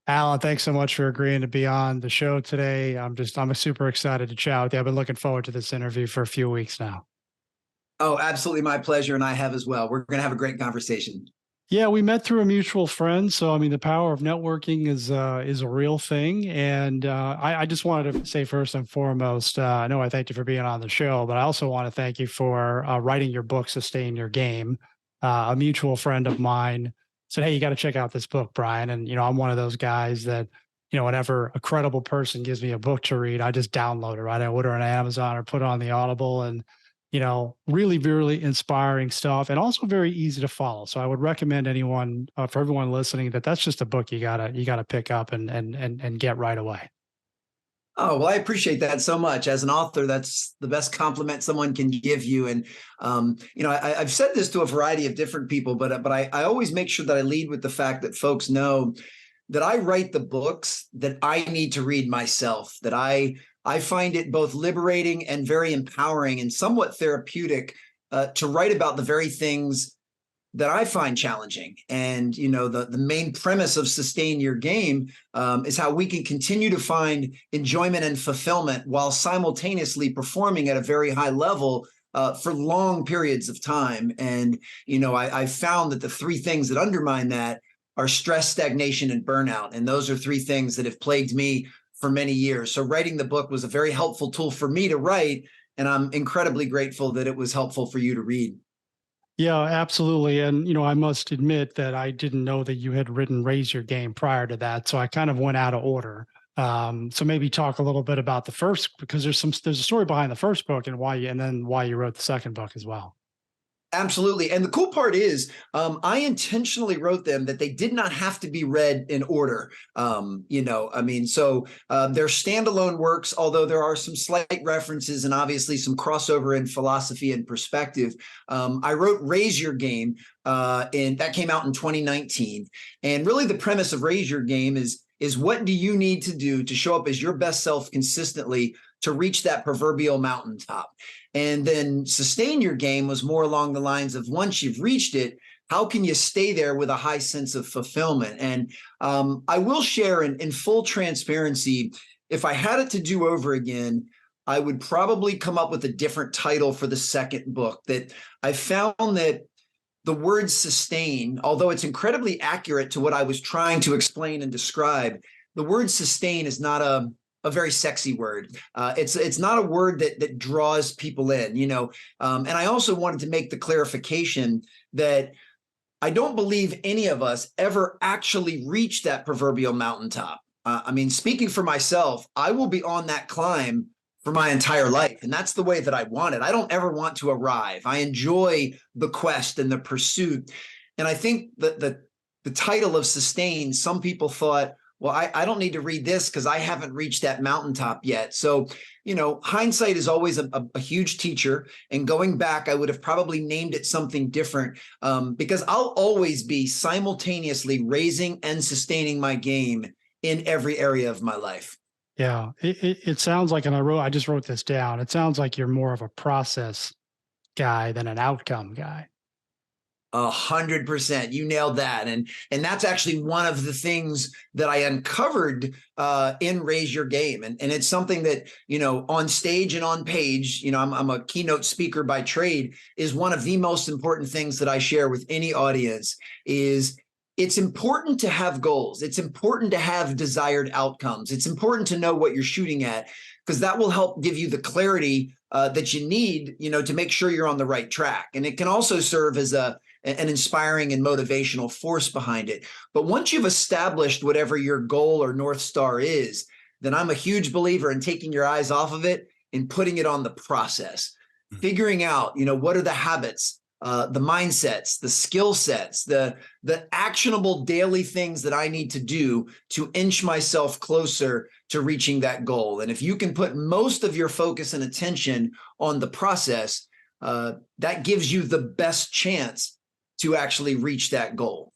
Alan, thanks so much for agreeing to be on the show today. I'm super excited to chat with you. I've been looking forward to this interview for a few weeks now. Oh, absolutely my pleasure, and I have as well. We're going to have a great conversation. Yeah, we met through a mutual friend. So, I mean, the power of networking is a real thing. And I just wanted to say first and foremost, I know I thank you for being on the show, but I also want to thank you for writing your book, Sustain Your Game. A mutual friend of mine said, "Hey, you got to check out this book, Brian." And I'm one of those guys that whenever a credible person gives me a book to read, I just download it. Right, I order on Amazon or put it on the Audible, and really, really inspiring stuff and also very easy to follow. So I would recommend anyone, for everyone listening, that's just a book you gotta pick up and get right away. Oh, well, I appreciate that so much. As an author, that's the best compliment someone can give you. And, I've said this to a variety of different people, but I always make sure that I lead with the fact that folks know that I write the books that I need to read myself, that I find it both liberating and very empowering and somewhat therapeutic to write about the very things that I find challenging. And, the main premise of Sustain Your Game is how we can continue to find enjoyment and fulfillment while simultaneously performing at a very high level for long periods of time. And, I found that the three things that undermine that are stress, stagnation, and burnout. And those are three things that have plagued me for many years. So writing the book was a very helpful tool for me to write. And I'm incredibly grateful that it was helpful for you to read. Yeah, absolutely. And I must admit that I didn't know that you had written Raise Your Game prior to that, so I kind of went out of order. So maybe talk a little bit about the first, because there's a story behind the first book and why you wrote the second book as well. Absolutely. And the cool part is I intentionally wrote them that they did not have to be read in order. They're standalone works, although there are some slight references and obviously some crossover in philosophy and perspective. I wrote Raise Your Game, and that came out in 2019. And really the premise of Raise Your Game is what do you need to do to show up as your best self consistently to reach that proverbial mountaintop? And then Sustain Your Game was more along the lines of once you've reached it, how can you stay there with a high sense of fulfillment? And I will share in full transparency, if I had it to do over again, I would probably come up with a different title for the second book. That I found that the word sustain, although it's incredibly accurate to what I was trying to explain and describe, the word sustain is not a very sexy word. It's not a word that draws people in, and I also wanted to make the clarification that I don't believe any of us ever actually reach that proverbial mountaintop. Speaking for myself, I will be on that climb for my entire life. And that's the way that I want it. I don't ever want to arrive. I enjoy the quest and the pursuit. And I think that the title of Sustain, some people thought, well, I don't need to read this because I haven't reached that mountaintop yet. So, hindsight is always a huge teacher. And going back, I would have probably named it something different because I'll always be simultaneously raising and sustaining my game in every area of my life. Yeah, it sounds like, and I just wrote this down. It sounds like you're more of a process guy than an outcome guy. 100%. You nailed that. And that's actually one of the things that I uncovered in Raise Your Game. And it's something that, on stage and on page, I'm a keynote speaker by trade, is one of the most important things that I share with any audience is it's important to have goals. It's important to have desired outcomes. It's important to know what you're shooting at, because that will help give you the clarity that you need, to make sure you're on the right track. And it can also serve as an inspiring and motivational force behind it. But once you've established whatever your goal or North Star is, then I'm a huge believer in taking your eyes off of it and putting it on the process, figuring out, what are the habits, the mindsets, the skill sets, the actionable daily things that I need to do to inch myself closer to reaching that goal. And if you can put most of your focus and attention on the process, that gives you the best chance to actually reach that goal.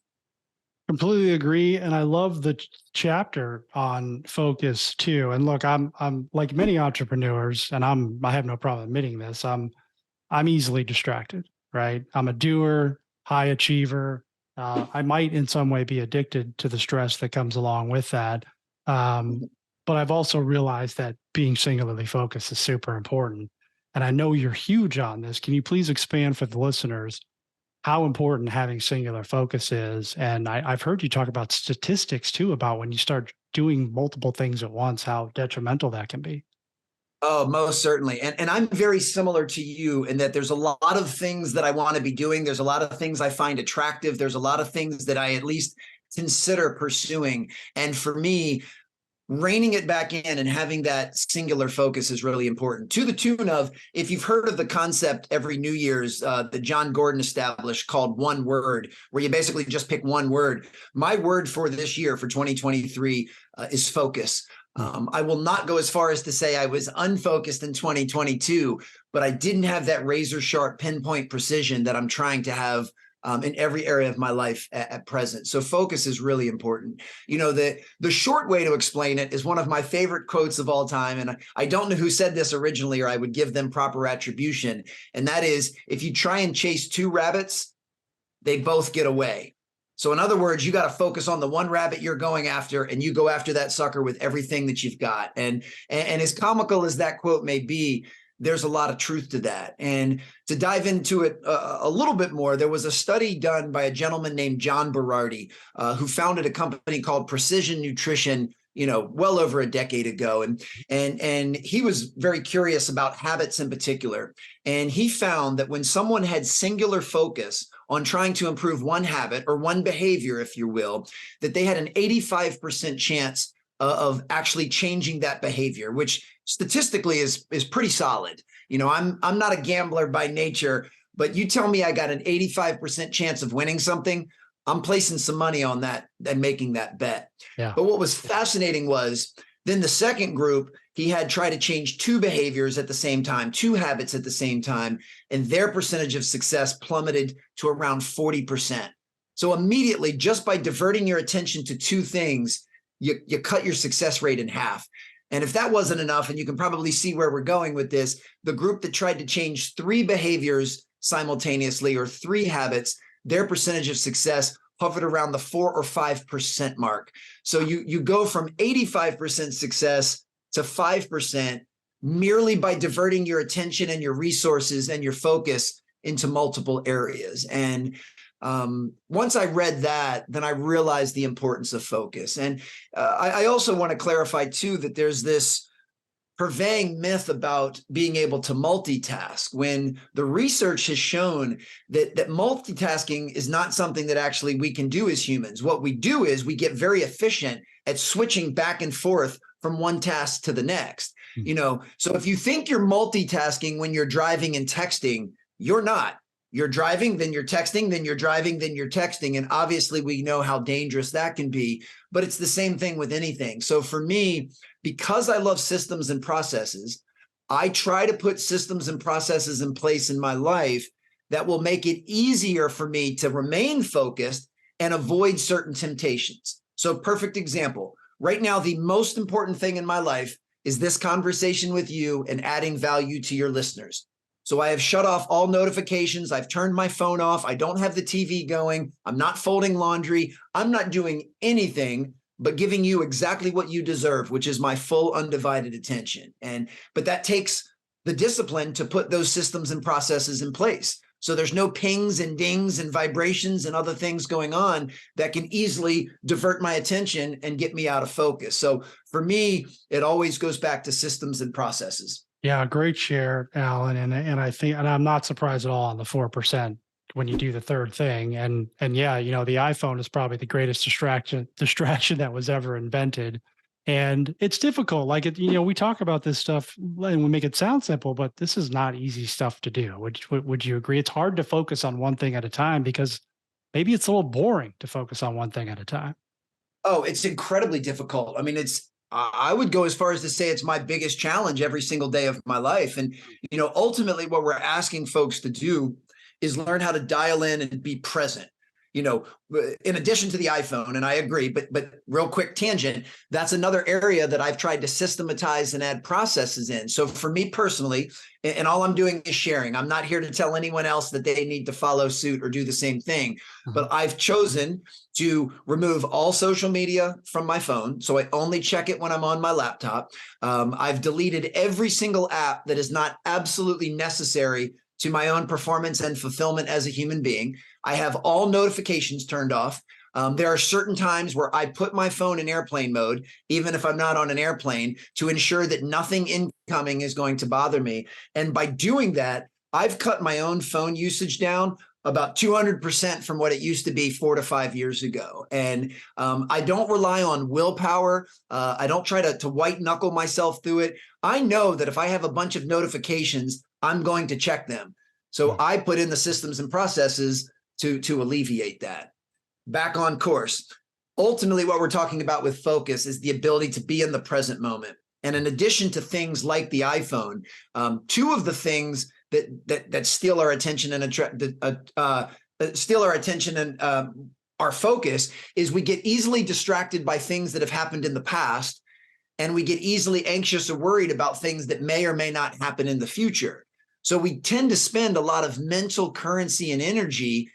Completely agree, and I love the chapter on focus too. And look, I'm like many entrepreneurs, and I have no problem admitting this. I'm easily distracted, right? I'm a doer, high achiever. I might in some way be addicted to the stress that comes along with that. Um, but I've also realized that being singularly focused is super important. And I know you're huge on this. Can you please expand for the listeners how important having singular focus is? And I've heard you talk about statistics too, about when you start doing multiple things at once, how detrimental that can be. Oh, most certainly. And I'm very similar to you in that there's a lot of things that I want to be doing. There's a lot of things I find attractive. There's a lot of things that I at least consider pursuing. And for me, reining it back in and having that singular focus is really important, to the tune of, if you've heard of the concept every New Year's that John Gordon established called one word, where you basically just pick one word. My word for this year, for 2023, is focus. I will not go as far as to say I was unfocused in 2022, but I didn't have that razor sharp pinpoint precision that I'm trying to have in every area of my life at present. So focus is really important. You know, the short way to explain it is one of my favorite quotes of all time. And I don't know who said this originally, or I would give them proper attribution. And that is, if you try and chase two rabbits, they both get away. So in other words, you got to focus on the one rabbit you're going after, and you go after that sucker with everything that you've got. And as comical as that quote may be, there's a lot of truth to that. And to dive into it a little bit more, there was a study done by a gentleman named John Berardi, who founded a company called Precision Nutrition, you know, well over a decade ago. And he was very curious about habits in particular. And he found that when someone had singular focus on trying to improve one habit or one behavior, if you will, that they had an 85% chance of actually changing that behavior, which statistically is pretty solid. You know, I'm not a gambler by nature, but you tell me I got an 85% chance of winning something, I'm placing some money on that and making that bet. Yeah. But what was fascinating was then the second group, he had tried to change two behaviors at the same time, two habits at the same time, and their percentage of success plummeted to around 40%. So immediately, just by diverting your attention to two things, you cut your success rate in half. And if that wasn't enough, and you can probably see where we're going with this, the group that tried to change three behaviors simultaneously, or three habits, their percentage of success hovered around the 4 or 5% mark. So you go from 85% success to 5% merely by diverting your attention and your resources and your focus into multiple areas. And once I read that, then I realized the importance of focus. And I also want to clarify too that there's this purveying myth about being able to multitask, when the research has shown that multitasking is not something that actually we can do as humans. What we do is we get very efficient at switching back and forth from one task to the next. You know, so if you think you're multitasking when you're driving and texting, you're not. You're driving, then you're texting, then you're driving, then you're texting. And obviously we know how dangerous that can be, but it's the same thing with anything. So for me, because I love systems and processes, I try to put systems and processes in place in my life that will make it easier for me to remain focused and avoid certain temptations. So perfect example, right now, the most important thing in my life is this conversation with you and adding value to your listeners. So I have shut off all notifications. I've turned my phone off. I don't have the TV going. I'm not folding laundry. I'm not doing anything but giving you exactly what you deserve, which is my full undivided attention. But that takes the discipline to put those systems and processes in place. So there's no pings and dings and vibrations and other things going on that can easily divert my attention and get me out of focus. So for me, it always goes back to systems and processes. Yeah, great share, Alan. And I think, and I'm not surprised at all on the 4% when you do the third thing. And yeah, you know, the iPhone is probably the greatest distraction that was ever invented. And it's difficult. Like you know, we talk about this stuff and we make it sound simple, but this is not easy stuff to do. Would you agree? It's hard to focus on one thing at a time because maybe it's a little boring to focus on one thing at a time. Oh, it's incredibly difficult. I mean, I would go as far as to say it's my biggest challenge every single day of my life. And, you know, ultimately what we're asking folks to do is learn how to dial in and be present. you know, in addition to the iPhone, and I agree, but real quick tangent, that's another area that I've tried to systematize and add processes in. So for me personally, and all I'm doing is sharing. I'm not here to tell anyone else that they need to follow suit or do the same thing, but I've chosen to remove all social media from my phone. So I only check it when I'm on my laptop. I've deleted every single app that is not absolutely necessary to my own performance and fulfillment as a human being. I have all notifications turned off. There are certain times where I put my phone in airplane mode, even if I'm not on an airplane, to ensure that nothing incoming is going to bother me. And by doing that, I've cut my own phone usage down about 200% from what it used to be 4 to 5 years ago. And I don't rely on willpower. I don't try to white knuckle myself through it. I know that if I have a bunch of notifications, I'm going to check them. So I put in the systems and processes to alleviate that. Back on course. Ultimately, what we're talking about with focus is the ability to be in the present moment. And in addition to things like the iPhone, two of the things that steal our attention and our focus is we get easily distracted by things that have happened in the past, and we get easily anxious or worried about things that may or may not happen in the future. So we tend to spend a lot of mental currency and energy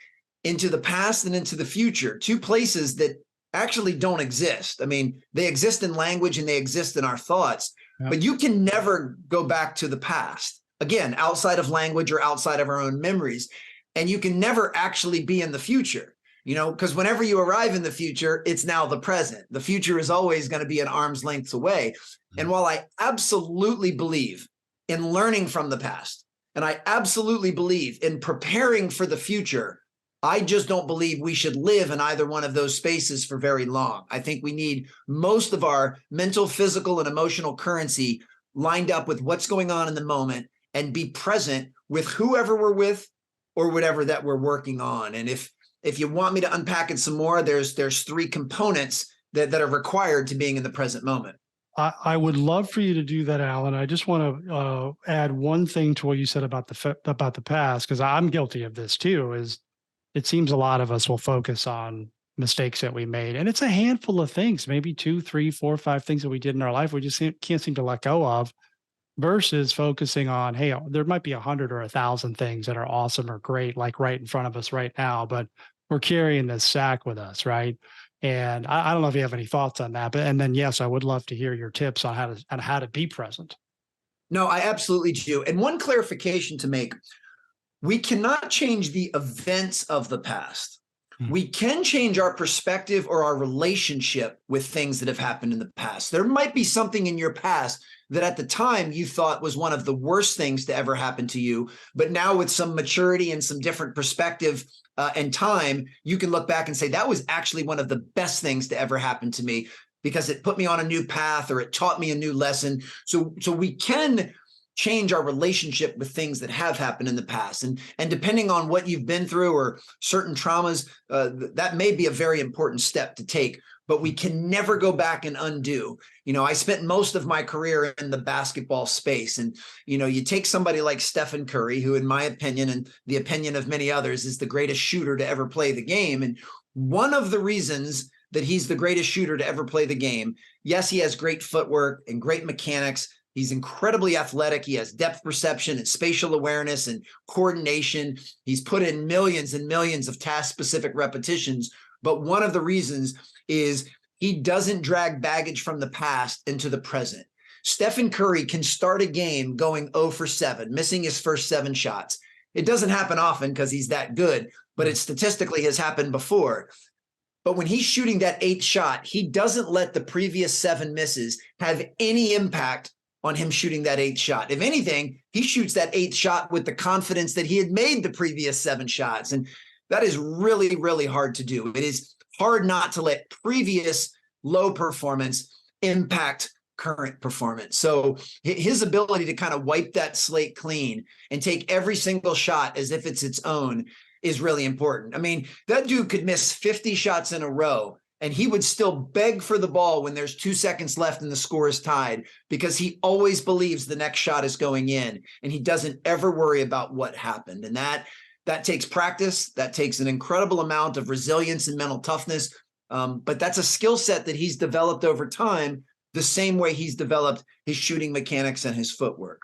into the past and into the future, two places that actually don't exist. I mean, they exist in language and they exist in our thoughts, but you can never go back to the past, again, outside of language or outside of our own memories. And you can never actually be in the future, you know, because whenever you arrive in the future, it's now the present. The future is always going to be an arm's length away. And while I absolutely believe in learning from the past, and I absolutely believe in preparing for the future, I just don't believe we should live in either one of those spaces for very long. I think we need most of our mental, physical, and emotional currency lined up with what's going on in the moment and be present with whoever we're with or whatever that we're working on. And if you want me to unpack it some more, there's 3 components that are required to being in the present moment. I would love for you to do that, Alan. I just want to add one thing to what you said about the past, because I'm guilty of this too. Is it seems a lot of us will focus on mistakes that we made, and it's a handful of things, maybe 2, 3, 4, 5 things that we did in our life we just can't seem to let go of, versus focusing on, hey, there might be 100 or 1,000 things that are awesome or great, like right in front of us right now, but we're carrying this sack with us, right? And I don't know if you have any thoughts on that, but and then yes, I would love to hear your tips on how to be present. No, I absolutely do. And one clarification to make: we cannot change the events of the past. We can change our perspective or our relationship with things that have happened in the past. There might be something in your past that at the time you thought was one of the worst things to ever happen to you, but now with some maturity and some different perspective and time, you can look back and say, that was actually one of the best things to ever happen to me because it put me on a new path or it taught me a new lesson. So we can change our relationship with things that have happened in the past. And depending on what you've been through or certain traumas, that may be a very important step to take, but we can never go back and undo. You know, I spent most of my career in the basketball space. And, you know, you take somebody like Stephen Curry, who in my opinion, and the opinion of many others, is the greatest shooter to ever play the game. And one of the reasons that he's the greatest shooter to ever play the game, yes, he has great footwork and great mechanics. He's incredibly athletic. He has depth perception and spatial awareness and coordination. He's put in millions and millions of task-specific repetitions. But one of the reasons is he doesn't drag baggage from the past into the present. Stephen Curry can start a game going 0 for 7, missing his first 7 shots. It doesn't happen often because he's that good, but it statistically has happened before. But when he's shooting that 8th shot, he doesn't let the previous 7 misses have any impact on him shooting that 8th shot. If anything, he shoots that 8th shot with the confidence that he had made the previous 7 shots. And that is really, really hard to do. It is hard not to let previous low performance impact current performance. So his ability to kind of wipe that slate clean and take every single shot as if it's its own is really important. I mean, that dude could miss 50 shots in a row and he would still beg for the ball when there's 2 seconds left and the score is tied, because he always believes the next shot is going in and he doesn't ever worry about what happened. And That takes practice. That takes an incredible amount of resilience and mental toughness. But that's a skill set that he's developed over time, the same way he's developed his shooting mechanics and his footwork.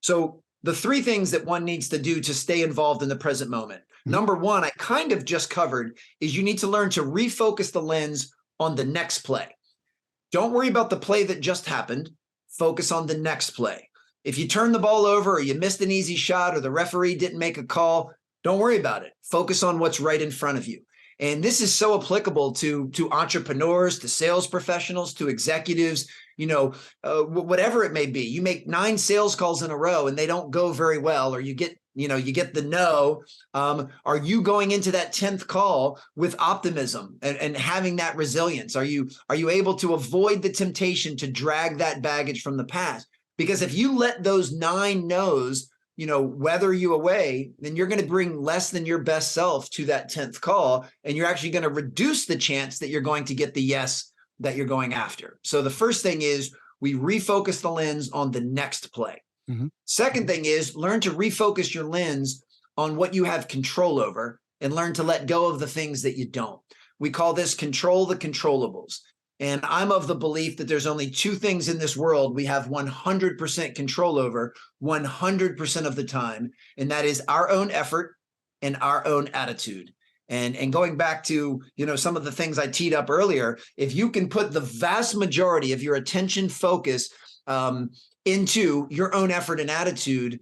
So the three things that one needs to do to stay involved in the present moment. Number one, I kind of just covered, is you need to learn to refocus the lens on the next play. Don't worry about the play that just happened. Focus on the next play. If you turn the ball over or you missed an easy shot or the referee didn't make a call, don't worry about it. Focus on what's right in front of you. And this is so applicable to entrepreneurs, to sales professionals, to executives, whatever it may be. You make 9 sales calls in a row and they don't go very well, or you get the no. Are you going into that 10th call with optimism and having that resilience? Are you able to avoid the temptation to drag that baggage from the past? Because if you let those 9 no's, weather you away, then you're going to bring less than your best self to that 10th call. And you're actually going to reduce the chance that you're going to get the yes that you're going after. So the first thing is we refocus the lens on the next play. Mm-hmm. Second thing is learn to refocus your lens on what you have control over and learn to let go of the things that you don't. We call this control the controllables. And I'm of the belief that there's only 2 things in this world we have 100% control over 100% of the time, and that is our own effort and our own attitude. And going back to, some of the things I teed up earlier, if you can put the vast majority of your attention focus into your own effort and attitude,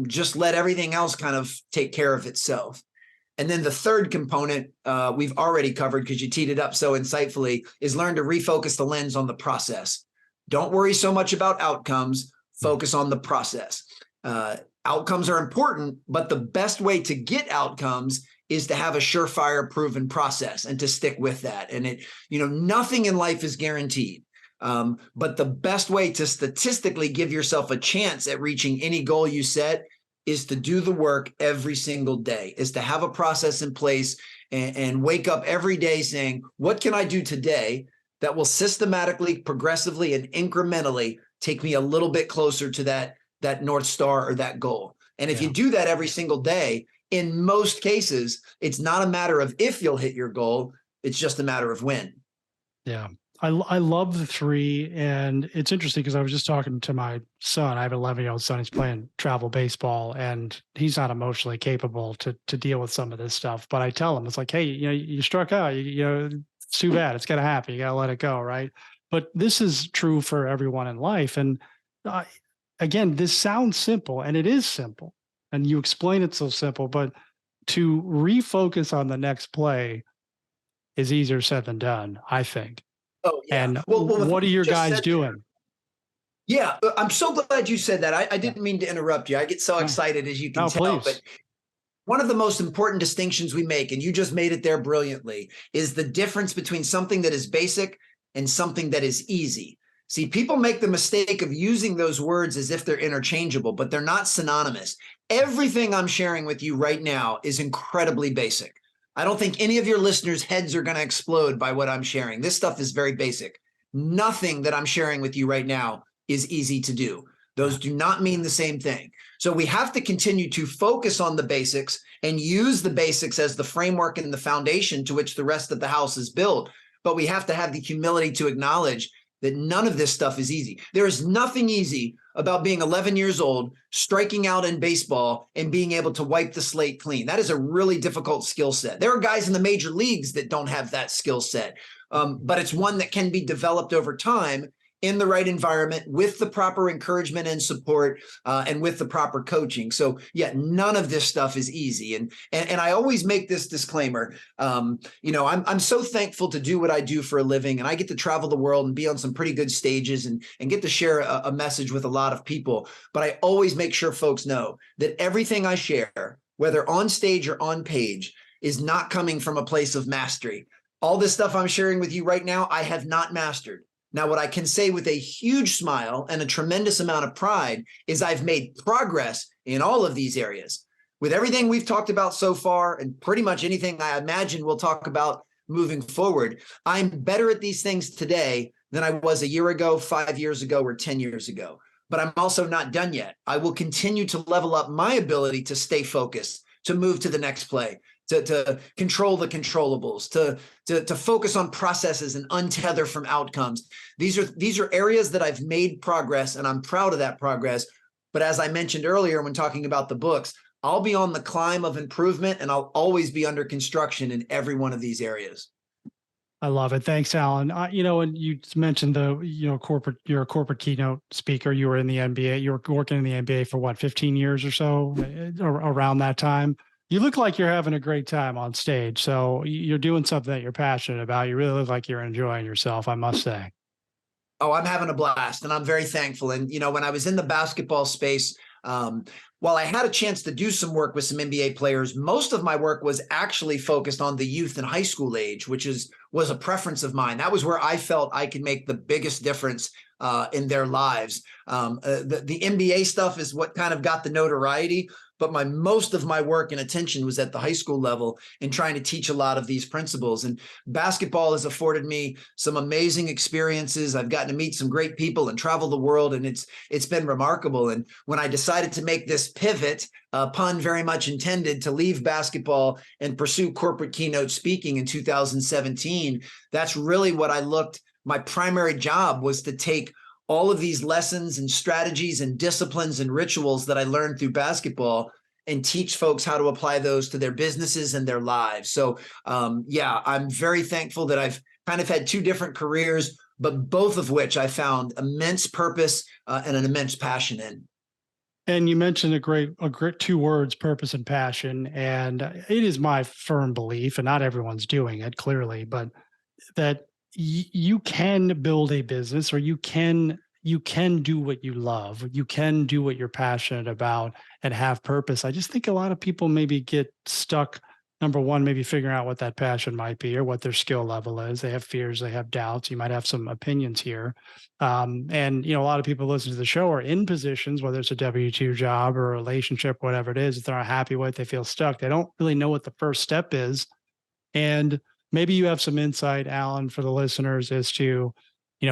just let everything else kind of take care of itself. And then the third component we've already covered because you teed it up so insightfully is learn to refocus the lens on the process. Don't worry so much about outcomes. Focus on the process. Outcomes are important, but the best way to get outcomes is to have a surefire, proven process and to stick with that. And nothing in life is guaranteed. But the best way to statistically give yourself a chance at reaching any goal you set is to do the work every single day, is to have a process in place and wake up every day saying, what can I do today that will systematically, progressively, and incrementally take me a little bit closer to that North Star or that goal? And if you do that every single day, in most cases, it's not a matter of if you'll hit your goal, it's just a matter of when. Yeah. I love the 3. And it's interesting because I was just talking to my son. I have an 11-year-old son. He's playing travel baseball and he's not emotionally capable to deal with some of this stuff. But I tell him, it's like, hey, you struck out, it's too bad. It's going to happen. You got to let it go. Right. But this is true for everyone in life. And again, this sounds simple and it is simple. And you explain it so simple, but to refocus on the next play is easier said than done, I think. Oh, yeah. And what are your guys doing? Yeah, I'm so glad you said that. I didn't mean to interrupt you. I get so excited, as you can tell. Please. But one of the most important distinctions we make, and you just made it there brilliantly, is the difference between something that is basic and something that is easy. See, people make the mistake of using those words as if they're interchangeable, but they're not synonymous. Everything I'm sharing with you right now is incredibly basic. I don't think any of your listeners' heads are going to explode by what I'm sharing. This stuff is very basic. Nothing that I'm sharing with you right now is easy to do. Those do not mean the same thing. So we have to continue to focus on the basics and use the basics as the framework and the foundation to which the rest of the house is built. But we have to have the humility to acknowledge that none of this stuff is easy. There is nothing easy about being 11 years old, striking out in baseball, and being able to wipe the slate clean. That is a really difficult skill set. There are guys in the major leagues that don't have that skill set, but it's one that can be developed over time in the right environment with the proper encouragement and support and with the proper coaching. So yeah, none of this stuff is easy. And I always make this disclaimer. I'm so thankful to do what I do for a living, and I get to travel the world and be on some pretty good stages and get to share a message with a lot of people. But I always make sure folks know that everything I share, whether on stage or on page, is not coming from a place of mastery. All this stuff I'm sharing with you right now, I have not mastered. Now, what I can say with a huge smile and a tremendous amount of pride is I've made progress in all of these areas. With everything we've talked about so far, and pretty much anything I imagine we'll talk about moving forward, I'm better at these things today than I was a year ago, 5 years ago, or 10 years ago. But I'm also not done yet. I will continue to level up my ability to stay focused, to move to the next play, to control the controllables, to focus on processes and untether from outcomes. These are areas that I've made progress, and I'm proud of that progress. But as I mentioned earlier, when talking about the books, I'll be on the climb of improvement, and I'll always be under construction in every one of these areas. I love it. Thanks, Alan. And you mentioned you're a corporate keynote speaker. You were in the NBA. You were working in the NBA for what, 15 years or so, around that time. You look like you're having a great time on stage. So you're doing something that you're passionate about. You really look like you're enjoying yourself, I must say. Oh, I'm having a blast, and I'm very thankful. And, when I was in the basketball space, while I had a chance to do some work with some NBA players, most of my work was actually focused on the youth and high school age, which was a preference of mine. That was where I felt I could make the biggest difference in their lives. The NBA stuff is what kind of got the notoriety, but most of my work and attention was at the high school level in trying to teach a lot of these principles. And basketball has afforded me some amazing experiences. I've gotten to meet some great people and travel the world, and it's been remarkable. And when I decided to make this pivot, pun very much intended, to leave basketball and pursue corporate keynote speaking in 2017, that's really what my primary job was to take all of these lessons and strategies and disciplines and rituals that I learned through basketball and teach folks how to apply those to their businesses and their lives. So I'm very thankful that I've kind of had two different careers, but both of which I found immense purpose and an immense passion in. And you mentioned a great two words, purpose and passion. And it is my firm belief, and not everyone's doing it clearly, but that you can build a business, or you can do what you love. You can do what you're passionate about and have purpose. I just think a lot of people maybe get stuck, number one, maybe figuring out what that passion might be or what their skill level is. They have fears, they have doubts. You might have some opinions here. And a lot of people listen to the show are in positions, whether it's a W-2 job or a relationship, whatever it is, if they're not happy with, they feel stuck. They don't really know what the first step is. And maybe you have some insight, Alan, for the listeners as to,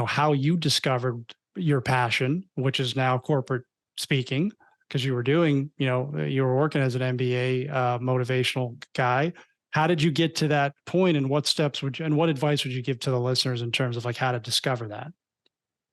how you discovered your passion, which is now corporate speaking, because you were doing, you were working as an MBA motivational guy. How did you get to that point, and what advice would you give to the listeners in terms of how to discover that?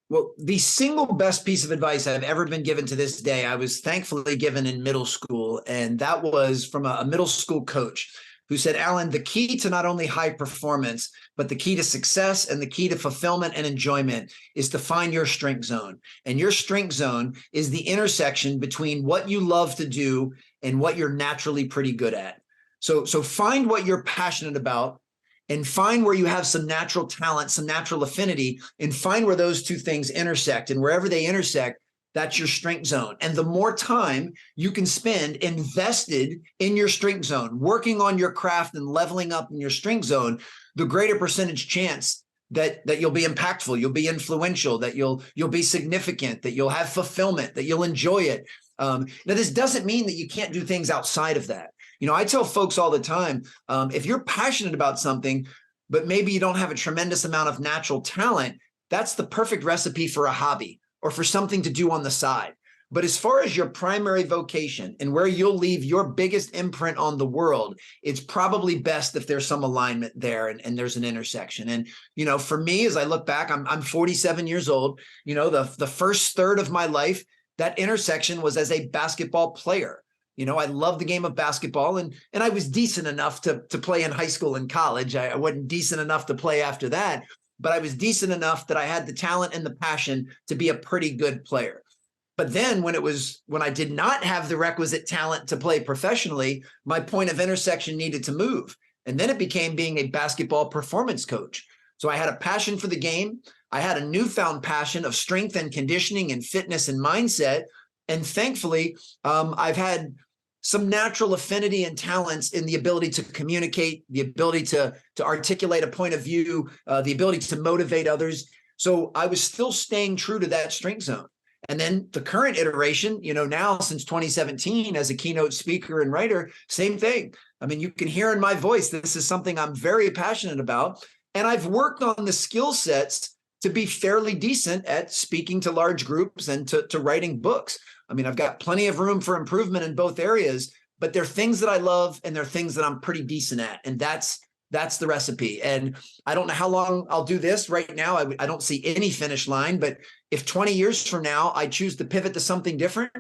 Well, the single best piece of advice I've ever been given to this day, I was thankfully given in middle school, and that was from a middle school coach who said, Alan, the key to not only high performance, but the key to success and the key to fulfillment and enjoyment is to find your strength zone. And your strength zone is the intersection between what you love to do and what you're naturally pretty good at. So find what you're passionate about, and find where you have some natural talent, some natural affinity, and find where those two things intersect. And wherever they intersect, that's your strength zone. And the more time you can spend invested in your strength zone, working on your craft and leveling up in your strength zone, the greater percentage chance that you'll be impactful, you'll be influential, that you'll be significant, that you'll have fulfillment, that you'll enjoy it. Now, this doesn't mean that you can't do things outside of that. I tell folks all the time, if you're passionate about something, but maybe you don't have a tremendous amount of natural talent, that's the perfect recipe for a hobby or for something to do on the side. But as far as your primary vocation and where you'll leave your biggest imprint on the world, it's probably best if there's some alignment there and there's an intersection. And, for me, as I look back, I'm 47 years old. The first third of my life, that intersection was as a basketball player. I loved the game of basketball, and I was decent enough to play in high school and college. I wasn't decent enough to play after that, but I was decent enough that I had the talent and the passion to be a pretty good player. But then when I did not have the requisite talent to play professionally, my point of intersection needed to move. And then it became being a basketball performance coach. So I had a passion for the game. I had a newfound passion of strength and conditioning and fitness and mindset. And thankfully, I've had some natural affinity and talents in the ability to communicate, the ability to articulate a point of view, the ability to motivate others. So I was still staying true to that strength zone. And then the current iteration, now since 2017 as a keynote speaker and writer, same thing. I mean, you can hear in my voice, this is something I'm very passionate about. And I've worked on the skill sets to be fairly decent at speaking to large groups and to writing books. I mean, I've got plenty of room for improvement in both areas, but they're things that I love and they're things that I'm pretty decent at. And that's the recipe. And I don't know how long I'll do this right now. I don't see any finish line, but if 20 years from now, I choose to pivot to something different,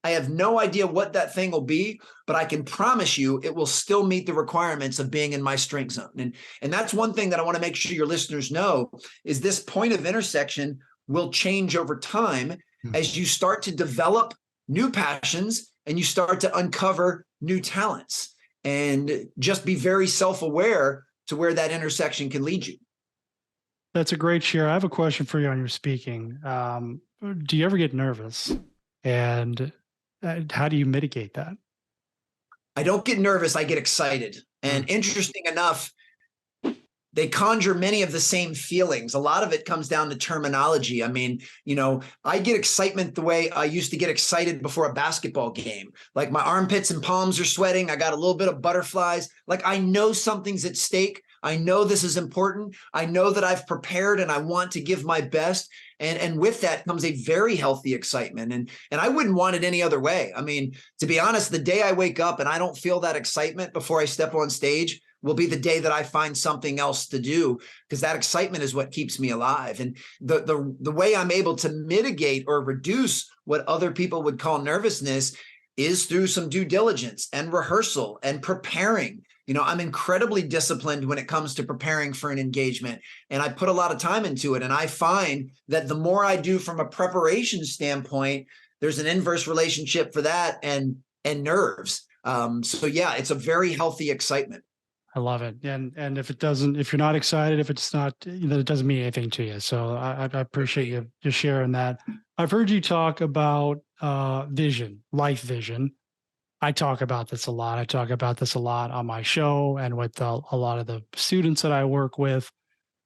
I have no idea what that thing will be, but I can promise you it will still meet the requirements of being in my strength zone. And that's one thing that I want to make sure your listeners know is this point of intersection will change over time as you start to develop new passions and you start to uncover new talents. And just be very self-aware to where that intersection can lead you. That's a great share. I have a question for you on your speaking. Do you ever get nervous? And how do you mitigate that? I don't get nervous. I get excited. And interesting enough, they conjure many of the same feelings. A lot of it comes down to terminology. I mean, I get excitement the way I used to get excited before a basketball game. Like my armpits and palms are sweating. I got a little bit of butterflies. Like I know something's at stake. I know this is important. I know that I've prepared and I want to give my best. And with that comes a very healthy excitement. And I wouldn't want it any other way. I mean, to be honest, the day I wake up and I don't feel that excitement before I step on stage will be the day that I find something else to do, because that excitement is what keeps me alive. And the way I'm able to mitigate or reduce what other people would call nervousness is through some due diligence and rehearsal and preparing. I'm incredibly disciplined when it comes to preparing for an engagement, and I put a lot of time into it. And I find that the more I do from a preparation standpoint, there's an inverse relationship for that and nerves. So yeah, it's a very healthy excitement. I love it. And if you're not excited, if it's not, it doesn't mean anything to you. So I appreciate you just sharing that. I've heard you talk about vision, life vision. I talk about this a lot. I talk about this a lot on my show and with a lot of the students that I work with.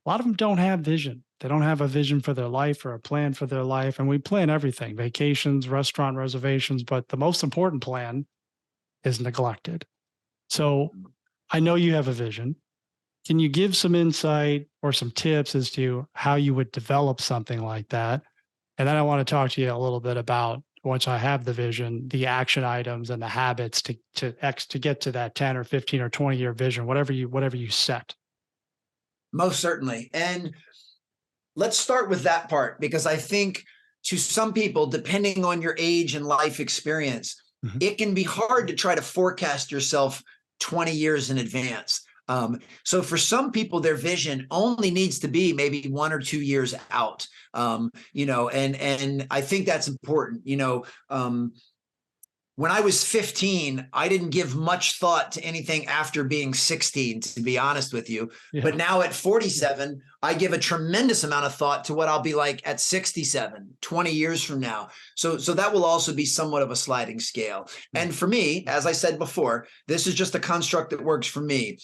A lot of them don't have vision. They don't have a vision for their life or a plan for their life. And we plan everything, vacations, restaurant reservations, but the most important plan is neglected. So I know you have a vision. Can you give some insight or some tips as to how you would develop something like that? And then I want to talk to you a little bit about, once I have the vision, the action items and the habits to get to that 10 or 15 or 20-year vision, whatever you set. Most certainly. And let's start with that part, because I think to some people, depending on your age and life experience, it can be hard to try to forecast yourself 20 years in advance. So for some people, their vision only needs to be maybe 1 or 2 years out. And I think that's important. When I was 15, I didn't give much thought to anything after being 16, to be honest with you. Yeah. But now at 47, I give a tremendous amount of thought to what I'll be like at 67, 20 years from now. So that will also be somewhat of a sliding scale. And for me, as I said before, this is just a construct that works for me.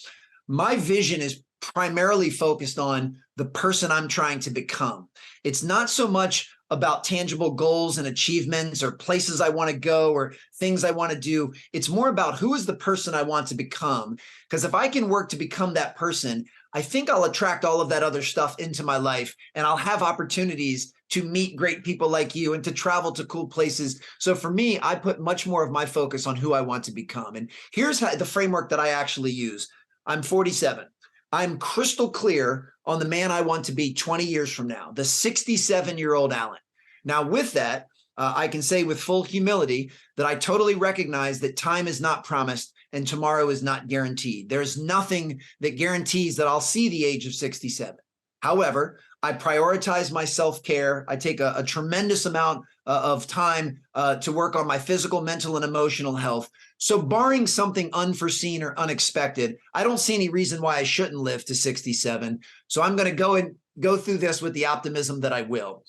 My vision is primarily focused on the person I'm trying to become. It's not so much about tangible goals and achievements or places I want to go or things I want to do. It's more about who is the person I want to become. Because if I can work to become that person, I think I'll attract all of that other stuff into my life, and I'll have opportunities to meet great people like you and to travel to cool places. So for me, I put much more of my focus on who I want to become. And here's the framework that I actually use. I'm 47. I'm crystal clear on the man I want to be 20 years from now, the 67-year-old Alan. Now, with that, I can say with full humility that I totally recognize that time is not promised and tomorrow is not guaranteed. There's nothing that guarantees that I'll see the age of 67. However, I prioritize my self-care. I take a tremendous amount of time to work on my physical, mental, and emotional health. So barring something unforeseen or unexpected, I don't see any reason why I shouldn't live to 67. So I'm going to go through this with the optimism that I will.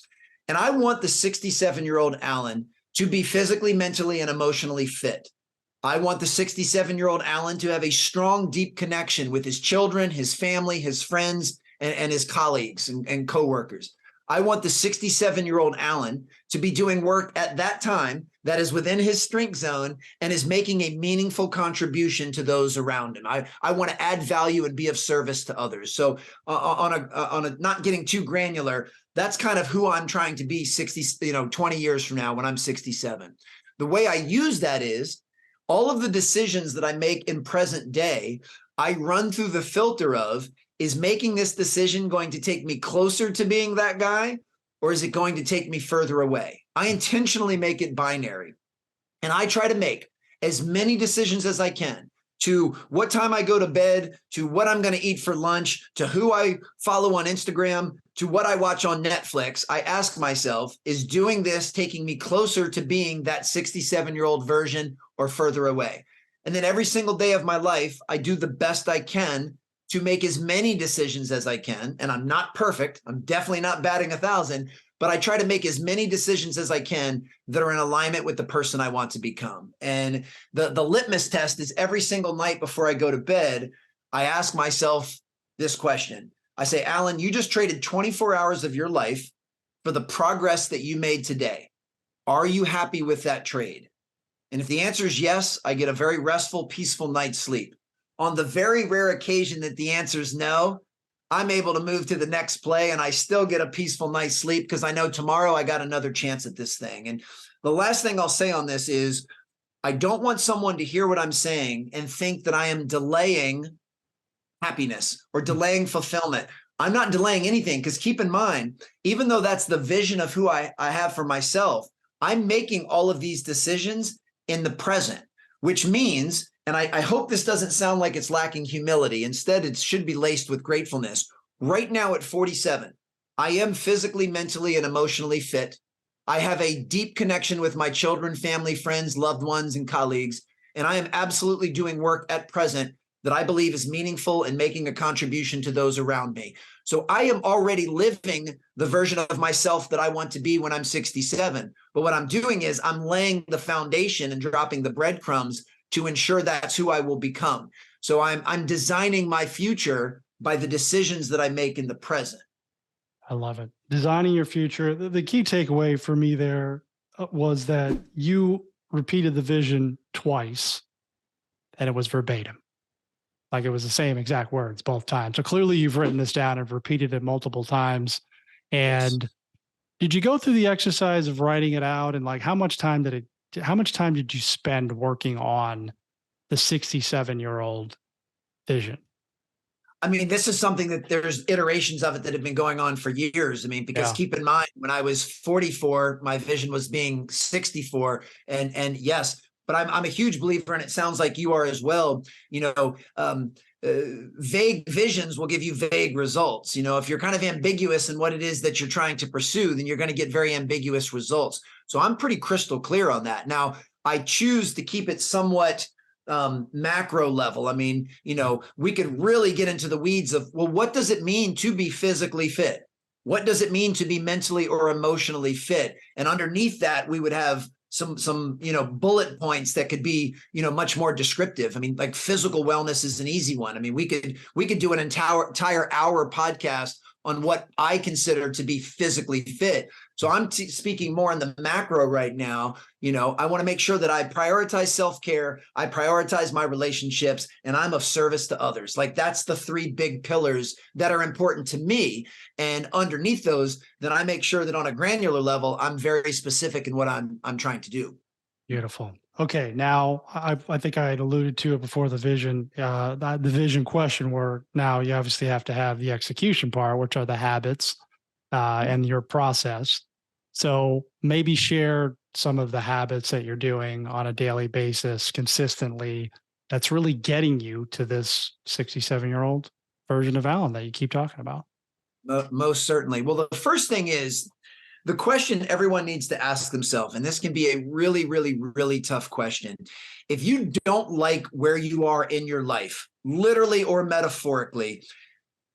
And I want the 67-year-old Alan to be physically, mentally, and emotionally fit. I want the 67-year-old Alan to have a strong, deep connection with his children, his family, his friends, and his colleagues and coworkers. I want the 67-year-old Alan to be doing work at that time that is within his strength zone and is making a meaningful contribution to those around him. I want to add value and be of service to others. So on a not getting too granular, that's kind of who I'm trying to be 20 years from now when I'm 67. The way I use that is all of the decisions that I make in present day, I run through the filter of, is making this decision going to take me closer to being that guy, or is it going to take me further away? I intentionally make it binary. And I try to make as many decisions as I can, to what time I go to bed, to what I'm going to eat for lunch, to who I follow on Instagram, to what I watch on Netflix. I ask myself, is doing this taking me closer to being that 67-year-old version or further away? And then every single day of my life, I do the best I can to make as many decisions as I can. And I'm not perfect. I'm definitely not batting 1,000, but I try to make as many decisions as I can that are in alignment with the person I want to become. And the litmus test is every single night before I go to bed, I ask myself this question. I say, Alan, you just traded 24 hours of your life for the progress that you made today. Are you happy with that trade? And if the answer is yes, I get a very restful, peaceful night's sleep. On the very rare occasion that the answer is no, I'm able to move to the next play and I still get a peaceful night's sleep because I know tomorrow I got another chance at this thing. And the last thing I'll say on this is I don't want someone to hear what I'm saying and think that I am delaying happiness or delaying fulfillment. I'm not delaying anything, because keep in mind, even though that's the vision of who I have for myself, I'm making all of these decisions in the present, which means, and I hope this doesn't sound like it's lacking humility. Instead, it should be laced with gratefulness. Right now at 47, I am physically, mentally, and emotionally fit. I have a deep connection with my children, family, friends, loved ones, and colleagues. And I am absolutely doing work at present that I believe is meaningful and making a contribution to those around me. So I am already living the version of myself that I want to be when I'm 67. But what I'm doing is I'm laying the foundation and dropping the breadcrumbs to ensure that's who I will become. So I'm designing my future by the decisions that I make in the present. I love it. Designing your future. The key takeaway for me there was that you repeated the vision twice and it was verbatim. Like it was the same exact words both times. So clearly you've written this down and repeated it multiple times. And Yes. did you go through the exercise of writing it out? And like, how much time did you spend working on the 67-year-old vision? I mean, this is something that there's iterations of it that have been going on for years. I mean, because Yeah. keep in mind, when I was 44, my vision was being 64. And yes, but I'm a huge believer, and it sounds like you are as well. Vague visions will give you vague results. If you're kind of ambiguous in what it is that you're trying to pursue, then you're going to get very ambiguous results. So I'm pretty crystal clear on that. Now, I choose to keep it somewhat macro level. I mean, we could really get into the weeds of, well, what does it mean to be physically fit? What does it mean to be mentally or emotionally fit? And underneath that, we would have some bullet points that could be much more descriptive. I mean, like physical wellness is an easy one. I mean, we could do an entire hour podcast on what I consider to be physically fit. So I'm speaking more in the macro right now. I want to make sure that I prioritize self-care, I prioritize my relationships, and I'm of service to others. Like that's the three big pillars that are important to me. And underneath those, then I make sure that on a granular level, I'm very specific in what I'm trying to do. Beautiful. Okay, now I think I had alluded to it before the vision, the vision question. Where now you obviously have to have the execution part, which are the habits and your process. So maybe share some of the habits that you're doing on a daily basis consistently that's really getting you to this 67-year-old version of Alan that you keep talking about. Most certainly. Well, the first thing is the question everyone needs to ask themselves, and this can be a really, really, really tough question. If you don't like where you are in your life, literally or metaphorically,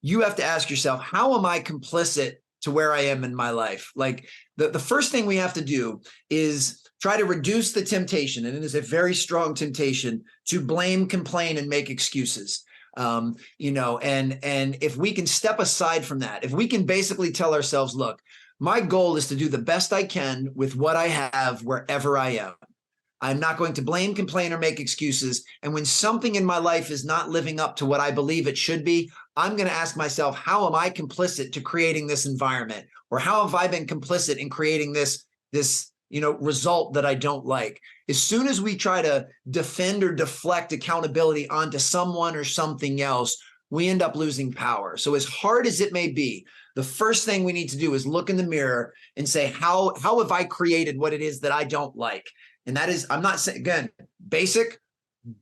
you have to ask yourself, how am I complicit to where I am in my life? Like the first thing we have to do is try to reduce the temptation, and it is a very strong temptation to blame, complain, and make excuses. And if we can step aside from that, if we can basically tell ourselves, look, my goal is to do the best I can with what I have wherever I am. I'm not going to blame, complain, or make excuses. And when something in my life is not living up to what I believe it should be, I'm going to ask myself, how am I complicit to creating this environment? Or how have I been complicit in creating this result that I don't like. As soon as we try to defend or deflect accountability onto someone or something else, we end up losing power. So as hard as it may be, the first thing we need to do is look in the mirror and say, how have I created what it is that I don't like? And that is, I'm not saying, again, basic,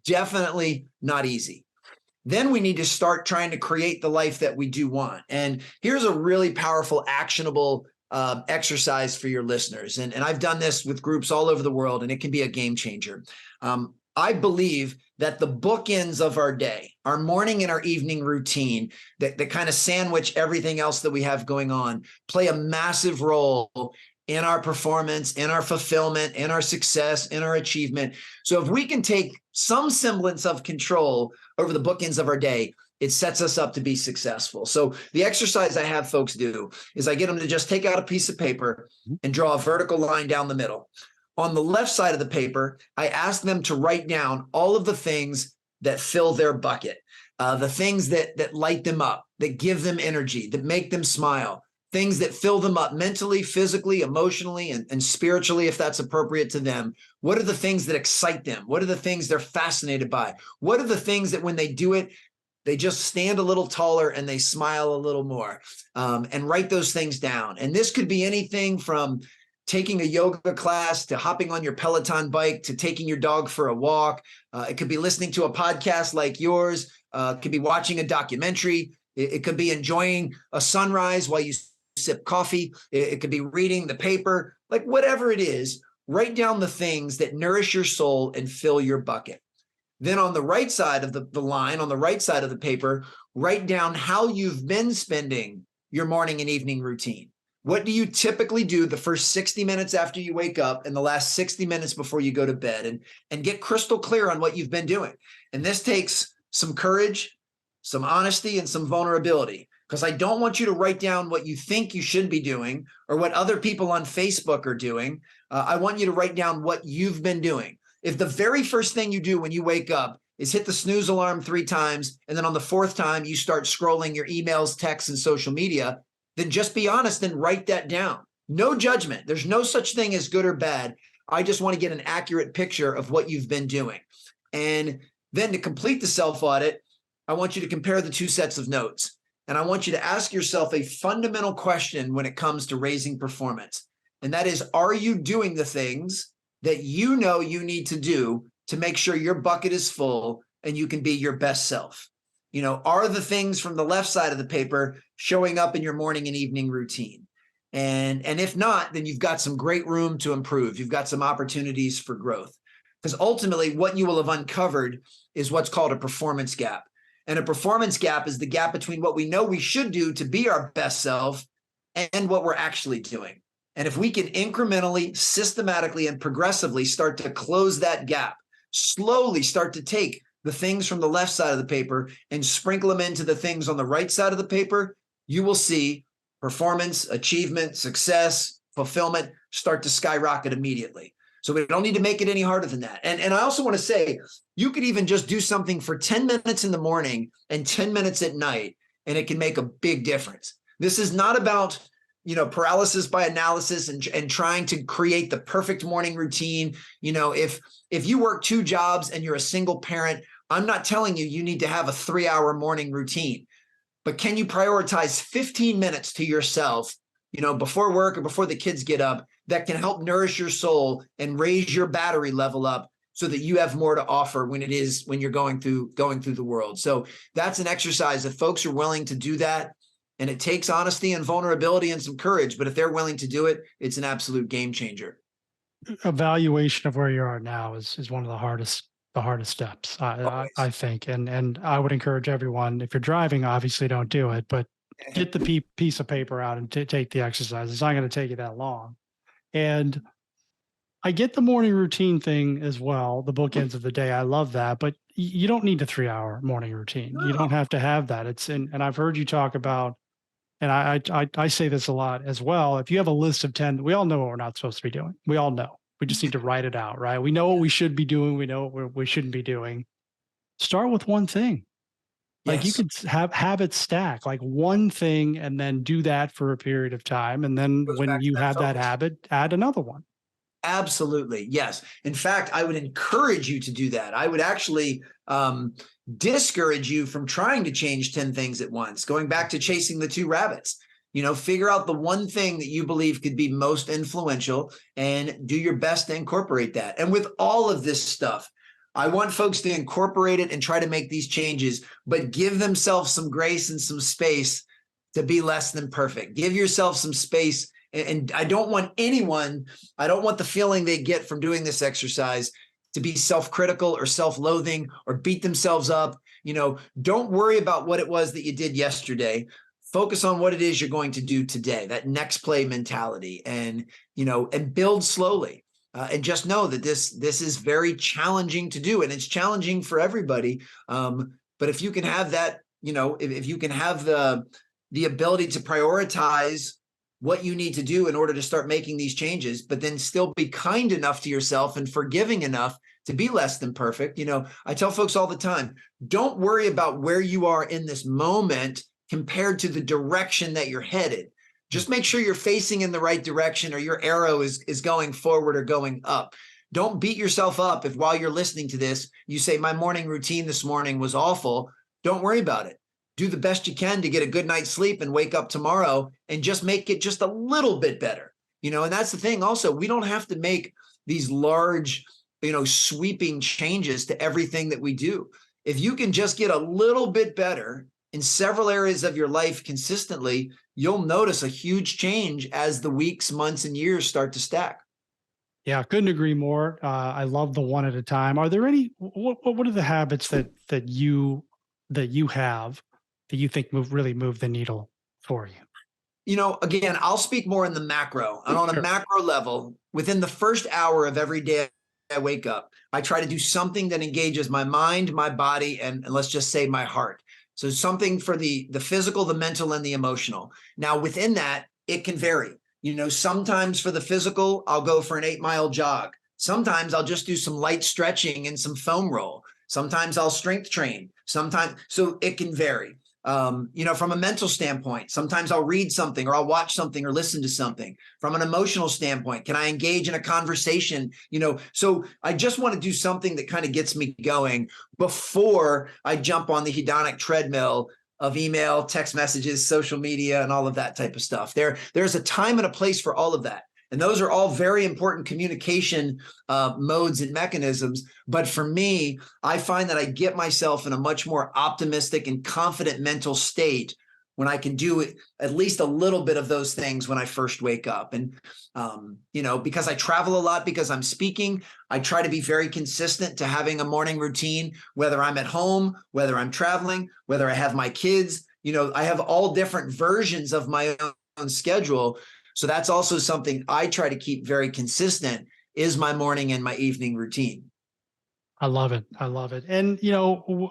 definitely not easy. Then we need to start trying to create the life that we do want. And here's a really powerful, actionable exercise for your listeners. And I've done this with groups all over the world, and it can be a game changer. I believe that the bookends of our day, our morning and our evening routine that kind of sandwich everything else that we have going on, play a massive role in our performance, in our fulfillment, in our success, in our achievement. So if we can take some semblance of control over the bookends of our day, it sets us up to be successful. So the exercise I have folks do is I get them to just take out a piece of paper and draw a vertical line down the middle. On the left side of the paper, I ask them to write down all of the things that fill their bucket, the things that light them up, that give them energy, that make them smile, things that fill them up mentally, physically, emotionally, and spiritually, if that's appropriate to them. What are the things that excite them? What are the things they're fascinated by? What are the things that when they do it, they just stand a little taller and they smile a little more, and write those things down. And this could be anything from taking a yoga class to hopping on your Peloton bike to taking your dog for a walk. It could be listening to a podcast like yours. It could be watching a documentary. It could be enjoying a sunrise while you sip coffee. It could be reading the paper, like whatever it is. Write down the things that nourish your soul and fill your bucket. Then on the right side of the line, on the right side of the paper, write down how you've been spending your morning and evening routine. What do you typically do the first 60 minutes after you wake up and the last 60 minutes before you go to bed, and get crystal clear on what you've been doing. And this takes some courage, some honesty, and some vulnerability, because I don't want you to write down what you think you should be doing or what other people on Facebook are doing. I want you to write down what you've been doing. If the very first thing you do when you wake up is hit the snooze alarm 3 times, and then on the 4th time you start scrolling your emails, texts, and social media, then just be honest and write that down. No judgment. There's no such thing as good or bad. I just want to get an accurate picture of what you've been doing. And then to complete the self-audit, I want you to compare the 2 sets of notes. And I want you to ask yourself a fundamental question when it comes to raising performance. And that is, are you doing the things that you know you need to do to make sure your bucket is full and you can be your best self? Are the things from the left side of the paper showing up in your morning and evening routine? And if not, then you've got some great room to improve. You've got some opportunities for growth. Because ultimately, what you will have uncovered is what's called a performance gap. And a performance gap is the gap between what we know we should do to be our best self and what we're actually doing. And if we can incrementally, systematically, and progressively start to close that gap, slowly start to take the things from the left side of the paper and sprinkle them into the things on the right side of the paper, you will see performance, achievement, success, fulfillment start to skyrocket immediately. So we don't need to make it any harder than that. And I also want to say, you could even just do something for 10 minutes in the morning and 10 minutes at night, and it can make a big difference. This is not about paralysis by analysis and trying to create the perfect morning routine. If you work 2 jobs and you're a single parent, I'm not telling you need to have a 3-hour morning routine, but can you prioritize 15 minutes to yourself, before work or before the kids get up, that can help nourish your soul and raise your battery level up so that you have more to offer when you're going through the world. So that's an exercise. If folks are willing to do that, and it takes honesty and vulnerability and some courage, but if they're willing to do it, it's an absolute game changer. Evaluation of where you are now is one of the hardest steps, I think. And I would encourage everyone, if you're driving, obviously don't do it, but get the piece of paper out and take the exercise. It's not going to take you that long. And I get the morning routine thing as well, the bookends of the day. I love that, but you don't need a 3-hour morning routine. No. You don't have to have that. And I've heard you talk about, and I say this a lot as well. If you have a list of 10, we all know what we're not supposed to be doing. We all know. We just need to write it out, right? We know what we should be doing. We know what we shouldn't be doing. Start with one thing. Like, you could have habits stack, like one thing, and then do that for a period of time. And then when you have that habit, add another one. Absolutely. Yes. In fact, I would encourage you to do that. I would actually discourage you from trying to change 10 things at once, going back to chasing the two rabbits. Figure out the one thing that you believe could be most influential and do your best to incorporate that. And with all of this stuff, I want folks to incorporate it and try to make these changes, but give themselves some grace and some space to be less than perfect. Give yourself some space. And I don't want the feeling they get from doing this exercise to be self-critical or self-loathing or beat themselves up. Don't worry about what it was that you did yesterday. Focus on what it is you're going to do today, that next play mentality, and build slowly. And just know that this is very challenging to do, and it's challenging for everybody. But if you can have that, if you can have the ability to prioritize what you need to do in order to start making these changes, but then still be kind enough to yourself and forgiving enough to be less than perfect. I tell folks all the time, don't worry about where you are in this moment compared to the direction that you're headed. Just make sure you're facing in the right direction, or your arrow is going forward or going up. Don't beat yourself up if while you're listening to this, you say, my morning routine this morning was awful. Don't worry about it. Do the best you can to get a good night's sleep and wake up tomorrow and just make it just a little bit better. And that's the thing also, we don't have to make these large, sweeping changes to everything that we do. If you can just get a little bit better in several areas of your life consistently, you'll notice a huge change as the weeks, months, and years start to stack. Yeah, couldn't agree more. I love the one at a time. Are there any? What are the habits that you have that you think really move the needle for you? Again, I'll speak more in the macro. And on a macro level, within the first hour of every day I wake up, I try to do something that engages my mind, my body, and let's just say my heart. So something for the physical, the mental, and the emotional. Now, within that, it can vary. Sometimes for the physical, I'll go for an 8-mile jog. Sometimes I'll just do some light stretching and some foam roll. Sometimes I'll strength train. So it can vary. From a mental standpoint, sometimes I'll read something or I'll watch something or listen to something. From an emotional standpoint, can I engage in a conversation? So I just want to do something that kind of gets me going before I jump on the hedonic treadmill of email, text messages, social media, and all of that type of stuff. There's a time and a place for all of that. And those are all very important communication modes and mechanisms. But for me, I find that I get myself in a much more optimistic and confident mental state when I can do at least a little bit of those things when I first wake up. And, because I travel a lot, because I'm speaking, I try to be very consistent to having a morning routine, whether I'm at home, whether I'm traveling, whether I have my kids. I have all different versions of my own schedule. So that's also something I try to keep very consistent, is my morning and my evening routine. I love it. I love it. And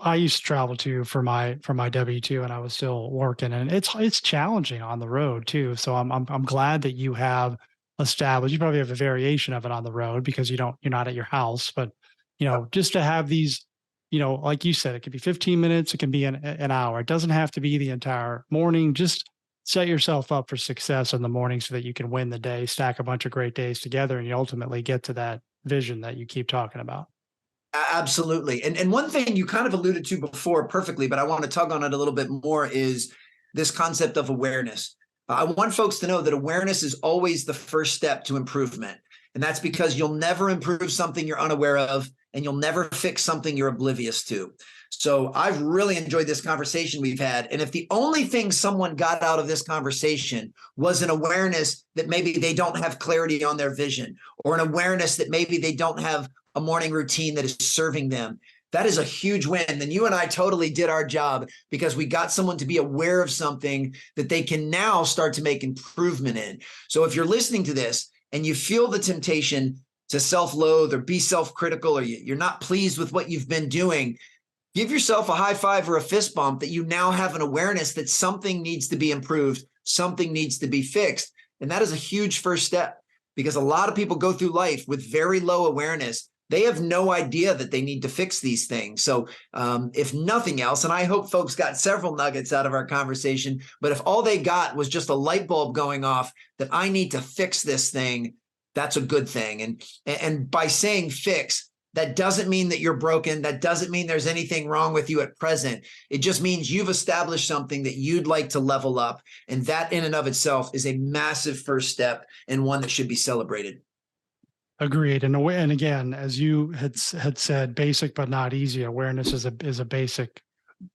I used to travel too for my W-2, and I was still working, and it's challenging on the road too. So I'm glad that you have established. You probably have a variation of it on the road because you're not at your house, but just to have these, like you said, it could be 15 minutes, it can be an hour. It doesn't have to be the entire morning. Just set yourself up for success in the morning so that you can win the day, stack a bunch of great days together, and you ultimately get to that vision that you keep talking about. Absolutely. And one thing you kind of alluded to before perfectly, but I want to tug on it a little bit more, is this concept of awareness. I want folks to know that awareness is always the first step to improvement. And that's because you'll never improve something you're unaware of, and you'll never fix something you're oblivious to. So I've really enjoyed this conversation we've had. And if the only thing someone got out of this conversation was an awareness that maybe they don't have clarity on their vision, or an awareness that maybe they don't have a morning routine that is serving them, that is a huge win. Then you and I totally did our job, because we got someone to be aware of something that they can now start to make improvement in. So if you're listening to this and you feel the temptation to self-loathe or be self-critical, or you're not pleased with what you've been doing, give yourself a high five or a fist bump that you now have an awareness that something needs to be improved, something needs to be fixed. And that is a huge first step, because a lot of people go through life with very low awareness. They have no idea that they need to fix these things. So if nothing else, and I hope folks got several nuggets out of our conversation, but if all they got was just a light bulb going off that I need to fix this thing, that's a good thing. And by saying fix, that doesn't mean that you're broken. That doesn't mean there's anything wrong with you at present. It just means you've established something that you'd like to level up. And that in and of itself is a massive first step and one that should be celebrated. Agreed. And again, as you had said, basic but not easy. Awareness is a basic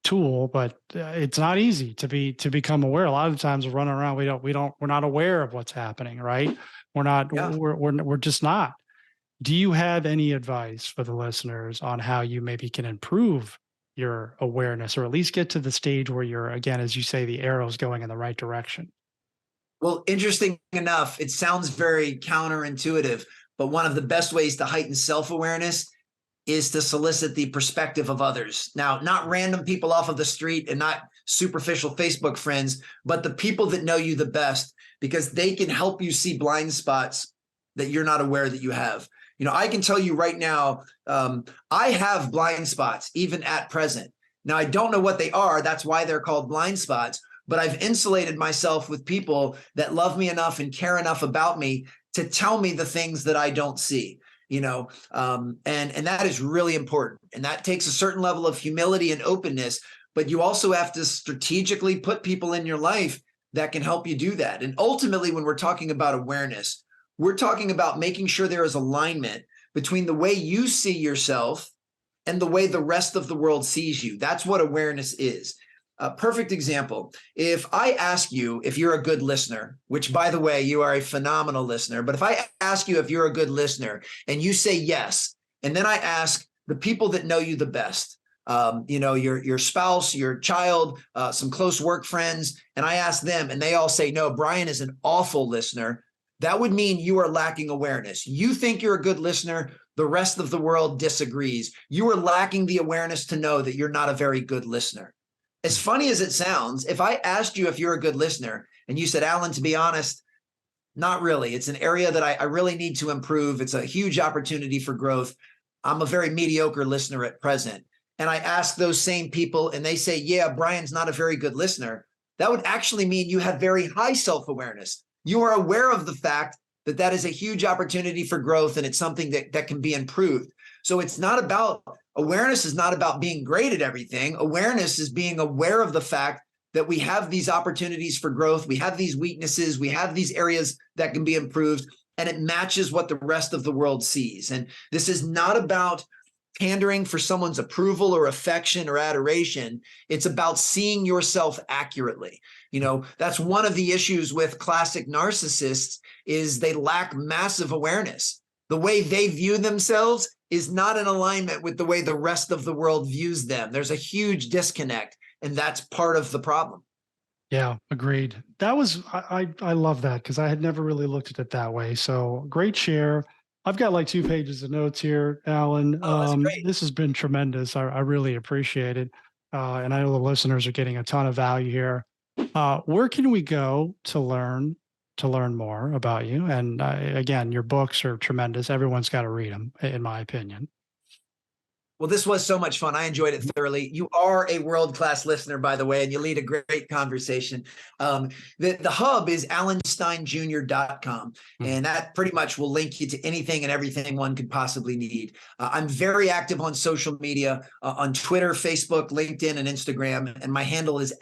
tool, but it's not easy to become aware. A lot of times we're running around, we're not aware of what's happening, right? We're just not. Do you have any advice for the listeners on how you maybe can improve your awareness, or at least get to the stage where you're, again, as you say, the arrow's going in the right direction? Well, interesting enough, it sounds very counterintuitive, but one of the best ways to heighten self-awareness is to solicit the perspective of others. Now, not random people off of the street and not superficial Facebook friends, but the people that know you the best, because they can help you see blind spots that you're not aware that you have. I can tell you right now, I have blind spots even at present. Now, I don't know what they are. That's why they're called blind spots. But I've insulated myself with people that love me enough and care enough about me to tell me the things that I don't see. And that is really important. And that takes a certain level of humility and openness. But you also have to strategically put people in your life that can help you do that. And ultimately, when we're talking about awareness, we're talking about making sure there is alignment between the way you see yourself and the way the rest of the world sees you. That's what awareness is. A perfect example. If I ask you if you're a good listener, which, by the way, you are a phenomenal listener, but if I ask you if you're a good listener and you say yes, and then I ask the people that know you the best, your spouse, your child, some close work friends, and I ask them and they all say, no, Brian is an awful listener, that would mean you are lacking awareness. You think you're a good listener. The rest of the world disagrees. You are lacking the awareness to know that you're not a very good listener. As funny as it sounds, if I asked you if you're a good listener and you said, Alan, to be honest, not really. It's an area that I really need to improve. It's a huge opportunity for growth. I'm a very mediocre listener at present. And I ask those same people and they say, yeah, Brian's not a very good listener. That would actually mean you have very high self-awareness. You are aware of the fact that that is a huge opportunity for growth and it's something that can be improved. So it's not about, awareness is not about being great at everything. Awareness is being aware of the fact that we have these opportunities for growth. We have these weaknesses. We have these areas that can be improved, and it matches what the rest of the world sees. And this is not about pandering for someone's approval or affection or adoration. It's about seeing yourself accurately. That's one of the issues with classic narcissists is they lack massive awareness. The way they view themselves is not in alignment with the way the rest of the world views them. There's a huge disconnect, and that's part of the problem. Yeah, agreed. I love that because I had never really looked at it that way. So great share. I've got like 2 pages of notes here, Alan. Oh, that's great. This has been tremendous. I really appreciate it. And I know the listeners are getting a ton of value here. Where can we go to learn more about you? And again, your books are tremendous. Everyone's got to read them, in my opinion. Well, this was so much fun. I enjoyed it thoroughly. You are a world-class listener, by the way, and you lead a great conversation. The hub is alansteinjr.com, and that pretty much will link you to anything and everything one could possibly need. I'm very active on social media, on Twitter, Facebook, LinkedIn, and Instagram, and my handle is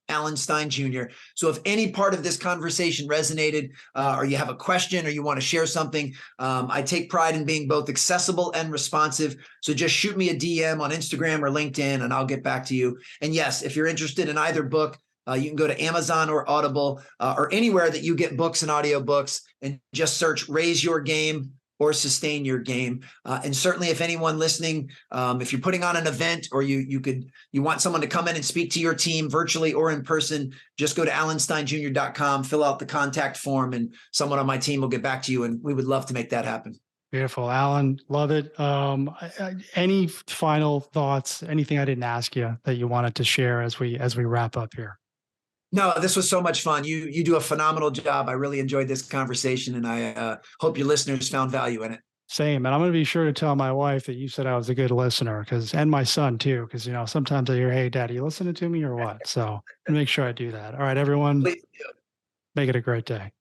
@Alan Stein Jr. So if any part of this conversation resonated, or you have a question or you want to share something, I take pride in being both accessible and responsive. So just shoot me a DM on Instagram or LinkedIn and I'll get back to you. And yes, if you're interested in either book, you can go to Amazon or Audible or anywhere that you get books and audiobooks and just search Raise Your Game or Sustain Your Game. And certainly if anyone listening, if you're putting on an event or you want someone to come in and speak to your team virtually or in person, just go to alansteinjr.com, fill out the contact form, and someone on my team will get back to you. And we would love to make that happen. Beautiful, Alan. Love it. Any final thoughts, anything I didn't ask you that you wanted to share as we wrap up here? No, this was so much fun. You do a phenomenal job. I really enjoyed this conversation, and I hope your listeners found value in it. Same. And I'm going to be sure to tell my wife that you said I was a good listener, and my son too, because sometimes I hear, "Hey, Daddy, you listening to me or what?" So make sure I do that. All right, everyone, Please do. make it a great day.